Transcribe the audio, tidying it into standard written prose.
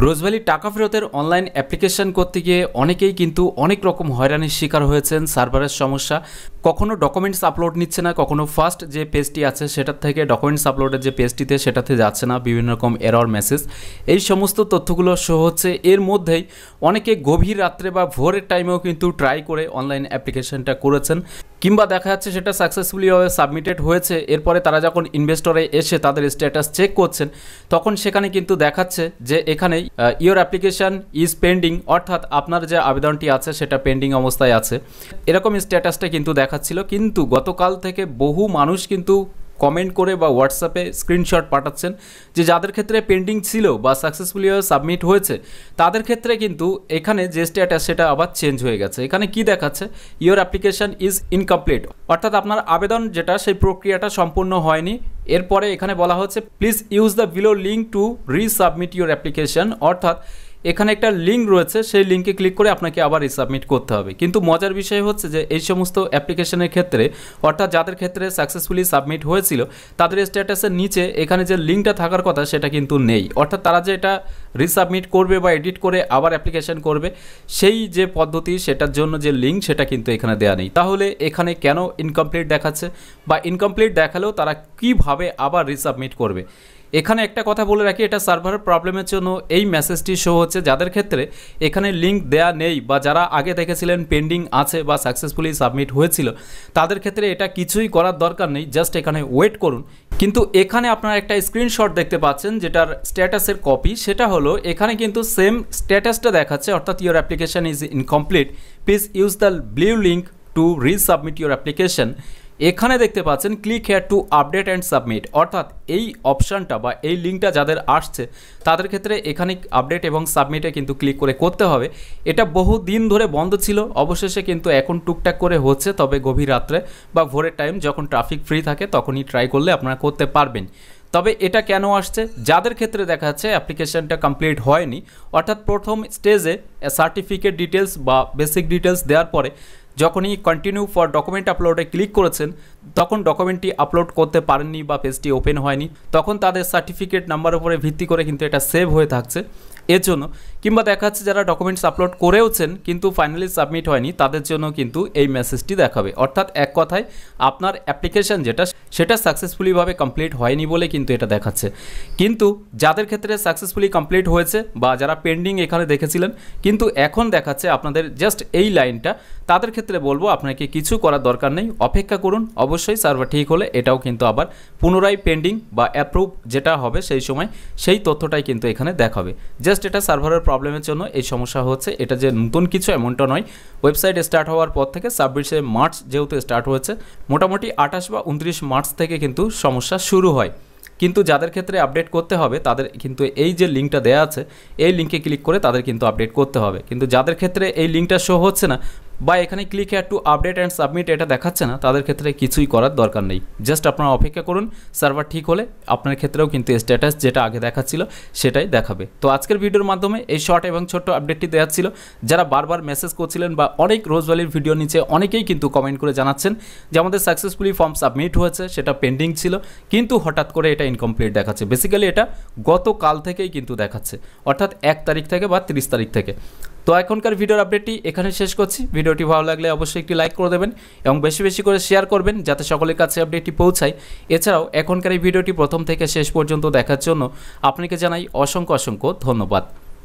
Rose Valley টাকা ফেরতের online application করতে গিয়ে অনেকেই কিন্তু অনেক রকম হয়রানির শিকার হয়েছেন। সার্ভারের সমস্যা, কখনো ডকুমেন্টস আপলোড নিচ্ছে না, কখনো ফার্স্ট যে পেজটি আছে সেটার থেকে ডকুমেন্টস আপলোডের যে পেজটিতে সেটাতে যাচ্ছে না, বিভিন্ন রকম এরর মেসেজ, এই সমস্ত তথ্যগুলো শো হচ্ছে। এর মধ্যেই অনেকে গভীর রাত্রে বা ভোরের টাইমেও কিন্তু ট্রাই করে অনলাইন অ্যাপ্লিকেশনটা করেছেন, কিংবা দেখা যাচ্ছে সেটা সাকসেসফুলিভাবে সাবমিটেড হয়েছে। এরপরে তারা যখন ইনভেস্টরে এসে তাদের স্ট্যাটাস চেক করছেন, তখন সেখানে কিন্তু দেখাচ্ছে যে এখানে ইওর অ্যাপ্লিকেশন ইজ পেন্ডিং, অর্থাৎ আপনার যে আবেদনটি আছে সেটা পেন্ডিং অবস্থায় আছে, এরকম স্ট্যাটাসটা কিন্তু দেখাচ্ছিল। কিন্তু গতকাল থেকে বহু মানুষ কিন্তু কমেন্ট করে বা হোয়াটসঅ্যাপে স্ক্রিনশট পাঠাচ্ছেন যে যাদের ক্ষেত্রে পেন্ডিং ছিল বা সাকসেসফুলিভাবে সাবমিট হয়েছে তাদের ক্ষেত্রে কিন্তু এখানে যে স্ট্যাটাস সেটা আবার চেঞ্জ হয়ে গেছে। এখানে কি দেখাচ্ছে, ইওর অ্যাপ্লিকেশন ইজ ইনকমপ্লিট, অর্থাৎ আপনার আবেদন যেটা সেই প্রক্রিয়াটা সম্পূর্ণ হয়নি। এরপরে এখানে বলা হচ্ছে please use the below link to resubmit your application, অর্থাৎ এখানে একটা লিঙ্ক রয়েছে, সেই লিঙ্কে ক্লিক করে আপনাকে আবার রিসাবমিট করতে হবে। কিন্তু মজার বিষয় হচ্ছে যে এই সমস্ত অ্যাপ্লিকেশনের ক্ষেত্রে, অর্থাৎ যাদের ক্ষেত্রে সাকসেসফুলি সাবমিট হয়েছিল তাদের স্ট্যাটাসের নিচে এখানে যে লিঙ্কটা থাকার কথা সেটা কিন্তু নেই। অর্থাৎ তারা যে এটা রিসাবমিট করবে বা এডিট করে আবার অ্যাপ্লিকেশন করবে সেই যে পদ্ধতি, সেটার জন্য যে লিঙ্ক সেটা কিন্তু এখানে দেওয়া নেই। তাহলে এখানে কেন ইনকমপ্লিট দেখাচ্ছে, বা ইনকমপ্লিট দেখালেও তারা কিভাবে আবার রিসাবমিট করবে? এখানে একটা কথা বলে রাখি, এটা সার্ভারের প্রবলেমের জন্য এই মেসেজটি শো হচ্ছে। যাদের ক্ষেত্রে এখানে লিঙ্ক দেয়া নেই বা যারা আগে দেখেছিলেন পেন্ডিং আছে বা সাকসেসফুলি সাবমিট হয়েছিল, তাদের ক্ষেত্রে এটা কিছুই করার দরকার নেই, জাস্ট এখানে ওয়েট করুন। কিন্তু এখানে আপনারা একটা স্ক্রিনশট দেখতে পাচ্ছেন যেটার স্ট্যাটাসের কপি, সেটা হলো এখানে কিন্তু সেম স্ট্যাটাসটা দেখাচ্ছে, অর্থাৎ your application is incomplete, please use the blue link to resubmit your application. এখানে দেখতে পাচ্ছেন click here to update and submit, অর্থাৎ এই অপশানটা বা এই লিঙ্কটা যাদের আসছে তাদের ক্ষেত্রে এখানে আপডেট এবং সাবমিটে কিন্তু ক্লিক করে করতে হবে। এটা বহু দিন ধরে বন্ধ ছিল, অবশেষে কিন্তু এখন টুকটাক করে হচ্ছে, তবে গভীর রাত্রে বা ভোরের টাইম যখন ট্রাফিক ফ্রি থাকে তখনই ট্রাই করলে আপনারা করতে পারবেন। তবে এটা কেন আসছে, যাদের ক্ষেত্রে দেখা যাচ্ছে অ্যাপ্লিকেশনটা কমপ্লিট হয়নি, অর্থাৎ প্রথম স্টেজে সার্টিফিকেট ডিটেলস বা বেসিক ডিটেলস দেওয়ার পরে যখনই কন্টিনিউ ফর ডকুমেন্ট আপলোডে ক্লিক করেছেন তখন ডকুমেন্টটি আপলোড করতে পারেননি বা পেজটি ওপেন হয়নি, তখন তাদের সার্টিফিকেট নাম্বার উপরে ভিত্তি করে কিন্তু এটা সেভ হয়ে থাকছে এর জন্য। কিংবা দেখা যাচ্ছে যারা ডকুমেন্টস আপলোড করেওছেন কিন্তু ফাইনালি সাবমিট হয়নি, তাদের জন্য কিন্তু এই মেসেজটি দেখাবে। অর্থাৎ এক কথায় আপনার অ্যাপ্লিকেশন যেটা সেটা সাকসেসফুলিভাবে কমপ্লিট হয়নি বলে কিন্তু এটা দেখাচ্ছে। কিন্তু যাদের ক্ষেত্রে সাকসেসফুলি কমপ্লিট হয়েছে বা যারা পেন্ডিং এখানে দেখেছিলেন কিন্তু এখন দেখাচ্ছে আপনাদের জাস্ট এই লাইনটা, তাদের ক্ষেত্রে বলবো আপনাকে কিছু করার দরকার নেই, অপেক্ষা করুন। অবশ্যই সার্ভার ঠিক হলে এটাও কিন্তু আবার পুনরায় পেন্ডিং বা অ্যাপ্রুভ যেটা হবে সেই সময় সেই তথ্যটাই কিন্তু এখানে দেখাবে। জাস্ট এটা সার্ভারের প্রবলেমের জন্য এই সমস্যা হচ্ছে, এটা যে নতুন কিছু এমনটা নয়। ওয়েবসাইট স্টার্ট হওয়ার পর থেকে 26শে মার্চ যেহেতু স্টার্ট হয়েছে, মোটামুটি 28 বা 29 মার্চ থেকে কিন্তু সমস্যা শুরু হয়। কিন্তু যাদের ক্ষেত্রে আপডেট করতে হবে তাদের কিন্তু এই যে লিঙ্কটা দেওয়া আছে এই লিঙ্কে ক্লিক করে তাদের কিন্তু আপডেট করতে হবে। কিন্তু যাদের ক্ষেত্রে এই লিঙ্কটা শো হচ্ছে না বা এখানে click here to update and submit এটা দেখাচ্ছে না, তাদের ক্ষেত্রে কিছুই করার দরকার নেই, জাস্ট আপনারা অপেক্ষা করুন। সার্ভার ঠিক হলে আপনার ক্ষেত্রেও কিন্তু স্ট্যাটাস যেটা আগে দেখাচ্ছিল সেটাই দেখাবে। তো আজকের ভিডিওর মাধ্যমে এই শর্ট এবং ছোট্ট আপডেটটি দেওয়া ছিল। যারা বারবার মেসেজ করছিলেন বা অনেক রোজভ্যালির ভিডিও নিচে অনেকেই কিন্তু কমেন্ট করে জানাচ্ছেন যে আমাদের সাকসেসফুলি ফর্ম সাবমিট হয়েছে, সেটা পেন্ডিং ছিল কিন্তু হঠাৎ করে এটা ইনকমপ্লিট দেখাচ্ছে। বেসিক্যালি এটা গতকাল থেকেই কিন্তু দেখাচ্ছে, অর্থাৎ 1 তারিখ থেকে বা 30 তারিখ থেকে। তো এখনকার ভিডিওর আপডেটটি এখানে শেষ করছি। ভিডিওটি ভালো লাগলে অবশ্যই একটি লাইক করে দেবেন এবং বেশি বেশি করে শেয়ার করবেন যাতে সকলের কাছে আপডেটটি পৌঁছায়। এছাড়াও এখনকার এই ভিডিওটি প্রথম থেকে শেষ পর্যন্ত দেখার জন্য আপনাকে জানাই অসংখ্য অসংখ্য ধন্যবাদ।